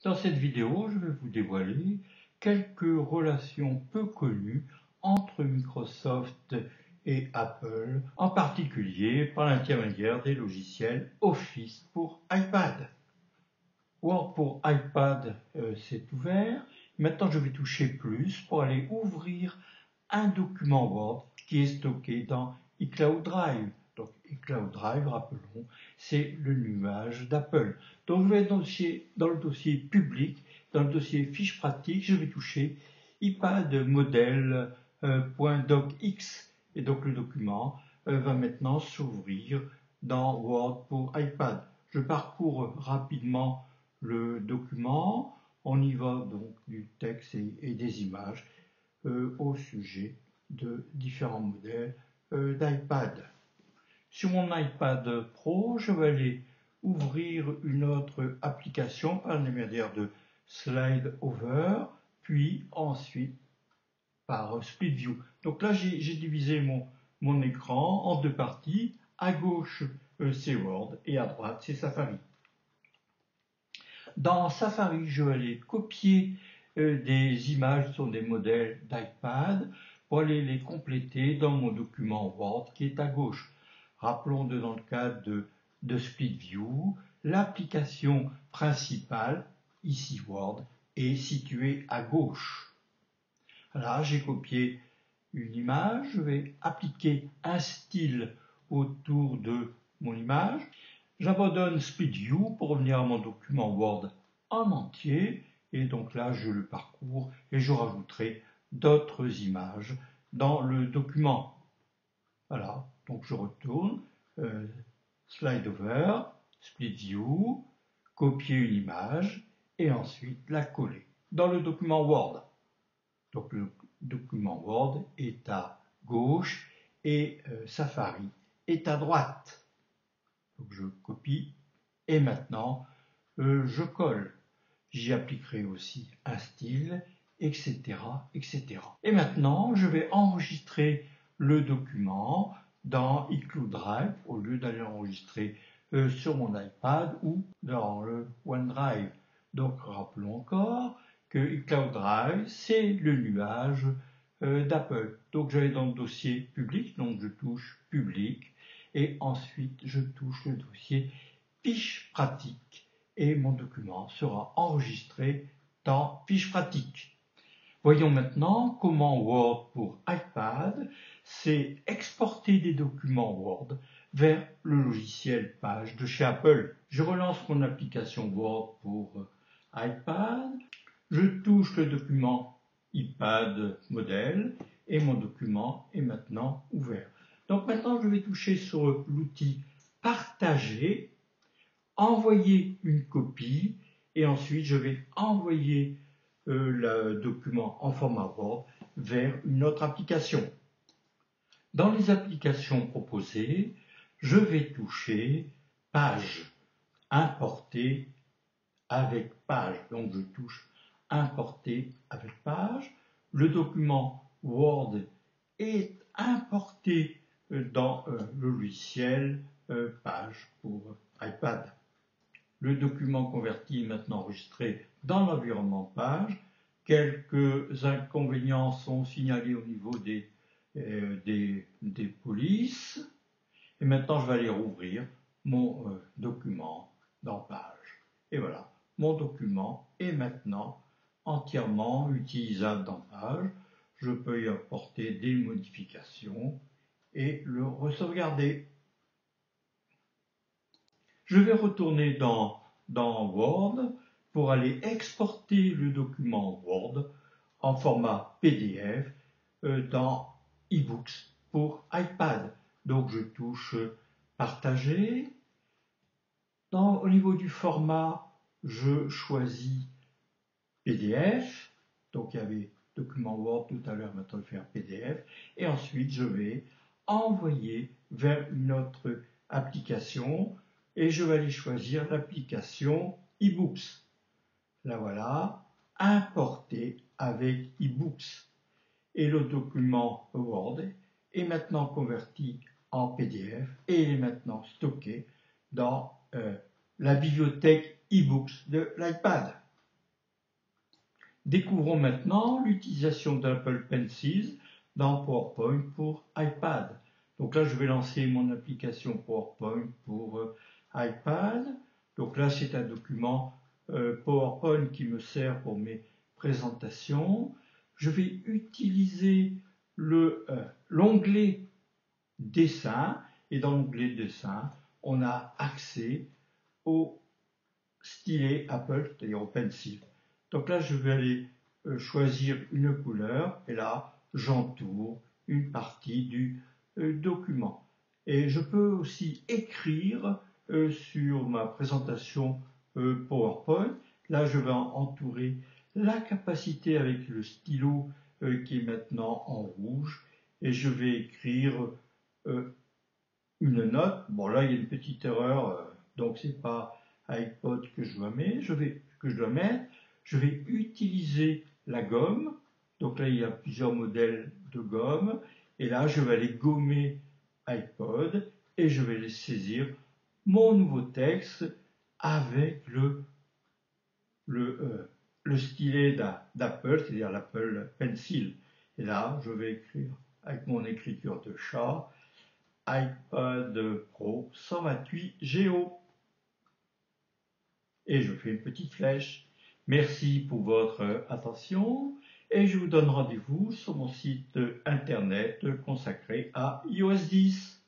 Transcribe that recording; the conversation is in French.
Dans cette vidéo, je vais vous dévoiler quelques relations peu connues entre Microsoft et Apple, en particulier par l'intermédiaire des logiciels Office pour iPad. Word pour iPad, c'est ouvert. Maintenant, je vais toucher plus pour aller ouvrir un document Word qui est stocké dans iCloud Drive. Donc iCloud Drive, rappelons, c'est le nuage d'Apple. Donc je vais être dans le dossier public, dans le dossier fiche pratique, je vais toucher iPad modèle.docx et donc le document va maintenant s'ouvrir dans Word pour iPad. Je parcours rapidement le document, on y va donc du texte et des images au sujet de différents modèles d'iPad. Sur mon iPad Pro, je vais aller ouvrir une autre application par l'intermédiaire de Slide Over, puis ensuite par Split View. Donc là, j'ai divisé mon écran en deux parties. À gauche, c'est Word et à droite, c'est Safari. Dans Safari, je vais aller copier des images sur des modèles d'iPad pour aller les compléter dans mon document Word qui est à gauche. Rappelons que dans le cadre de Split View, l'application principale, ici Word, est située à gauche. Là, j'ai copié une image, je vais appliquer un style autour de mon image. J'abandonne Split View pour revenir à mon document Word en entier, et donc là je le parcours et je rajouterai d'autres images dans le document. Voilà, donc je retourne, Slide Over, Split View, copier une image et ensuite la coller dans le document Word. Donc le document Word est à gauche et Safari est à droite. Donc je copie et maintenant je colle. J'y appliquerai aussi un style, etc., etc. Et maintenant, je vais enregistrer le document dans iCloud Drive au lieu d'aller l'enregistrer sur mon iPad ou dans le OneDrive. Donc rappelons encore que iCloud Drive, c'est le nuage d'Apple. Donc je vais dans le dossier public, donc je touche public et ensuite je touche le dossier fiche pratique et mon document sera enregistré dans fiche pratique. Voyons maintenant comment Word pour iPad c'est exporter des documents Word vers le logiciel Page de chez Apple. Je relance mon application Word pour iPad, je touche le document iPad modèle et mon document est maintenant ouvert. Donc maintenant je vais toucher sur l'outil Partager, envoyer une copie et ensuite je vais envoyer le document en format Word vers une autre application. Dans les applications proposées, je vais toucher Page, importer avec Page. Donc je touche importer avec Page. Le document Word est importé dans le logiciel Page pour iPad. Le document converti est maintenant enregistré dans l'environnement Page. Quelques inconvénients sont signalés au niveau des polices. Et maintenant, je vais aller rouvrir mon document dans Page. Et voilà, mon document est maintenant entièrement utilisable dans Page. Je peux y apporter des modifications et le resauvegarder. Je vais retourner dans Word pour aller exporter le document Word en format PDF dans eBooks pour iPad. Donc je touche Partager. Au niveau du format, je choisis PDF. Donc il y avait document Word tout à l'heure, maintenant je vais faire PDF. Et ensuite je vais envoyer vers une autre application. Et je vais aller choisir l'application eBooks. La voilà, importer avec eBooks. Et le document Word est maintenant converti en PDF et il est maintenant stocké dans la bibliothèque eBooks de l'iPad. Découvrons maintenant l'utilisation d'Apple Pencil dans PowerPoint pour iPad. Donc là, je vais lancer mon application PowerPoint pour iPad. Donc là, c'est un document PowerPoint qui me sert pour mes présentations. Je vais utiliser l'onglet Dessin, et dans l'onglet Dessin, on a accès au stylet Apple, c'est-à-dire au pencil. Donc là, je vais aller choisir une couleur, et là, j'entoure une partie du document. Et je peux aussi écrire sur ma présentation PowerPoint. Là, je vais entourer la capacité avec le stylo qui est maintenant en rouge, et je vais écrire une note. Bon, là, il y a une petite erreur, donc c'est pas iPod que je dois mettre. Je vais utiliser la gomme. Donc là, il y a plusieurs modèles de gomme. Et là, je vais aller gommer iPod et je vais les saisir mon nouveau texte avec le stylet d'Apple, c'est-à-dire l'Apple Pencil. Et là, je vais écrire avec mon écriture de chat iPad Pro 128 Go. Et je fais une petite flèche. Merci pour votre attention et je vous donne rendez-vous sur mon site internet consacré à iOS 10.